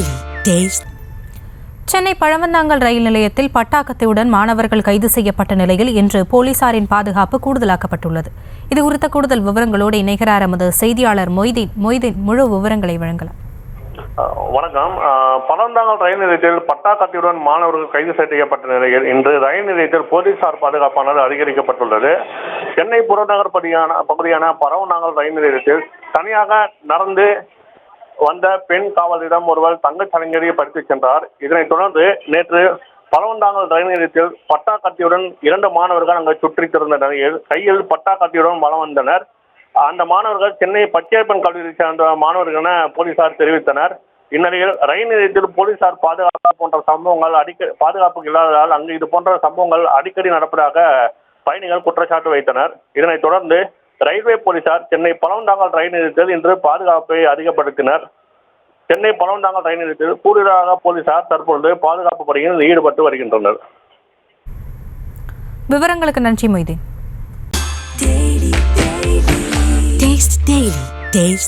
Daily. Taste. Chennai Pazhavanthangal ரயில் நிலையத்தில் பட்டாக்கத்தியுடன் மாணவர்கள் கைது செய்யப்பட்ட நிலையில் இன்று போலீசாரின் பாதுகாப்பு கூடுதலாக்கப்பட்டுள்ளது. இது குறித்த கூடுதல் விவரங்களோடு இணைகிறார் எமது செய்தியாளர் மொய்தீன். முழு விவரங்களை வழங்கலாம். வணக்கம். பழவந்தாங்கல் ரயில் நிலையத்தில் பட்டாக்கத்தியுடன் மாணவர்கள் கைது செய்யப்பட்ட நிலையில் இன்று ரயில் நிலையத்தில் போலீசார் பாதுகாப்பானது அதிகரிக்கப்பட்டுள்ளது. சென்னை புறநகர் பகுதியான பழவந்தாங்கல் ரயில் நிலையத்தில் தனியாக நடந்து வந்த பெண் காவலரிடம் ஒருவர் தங்கச் சலங்கரியை பறித்துச் சென்றார். இதனைத் தொடர்ந்து நேற்று பழவந்தாங்கல் ரயில் நிலையத்தில் பட்டாக்கத்தியுடன் 2 மாணவர்கள் அங்கு சுற்றித் திறந்த நிலையில் கையில் பட்டாக்கத்தியுடன் வலம் வந்தனர். அந்த மாணவர்கள் சென்னை பச்சையப்பன் கல்லூரியை சேர்ந்த மாணவர்கள் என போலீசார் தெரிவித்தனர். இந்நிலையில் ரயில் நிலையத்தில் போலீசார் பாதுகாப்பு போன்ற சம்பவங்கள் பாதுகாப்பு இல்லாததால் அங்கு இது போன்ற சம்பவங்கள் அடிக்கடி நடப்பதாக பயணிகள் குற்றச்சாட்டு வைத்தனர். இதனைத் தொடர்ந்து ரயில்வே போலீசார் சென்னை பழவந்தாங்கல் ரயில் நிலையத்தில் இன்று பாதுகாப்பை அதிகப்படுத்தினர். சென்னை பழவந்தாங்கல் ரயில் நிலையத்தில் கூடுதலாக போலீசார் தற்பொழுது பாதுகாப்பு பணியில் ஈடுபட்டு வருகின்றனர். விவரங்களுக்கு நன்றி மொய்தீன். Taste Daily. Taste.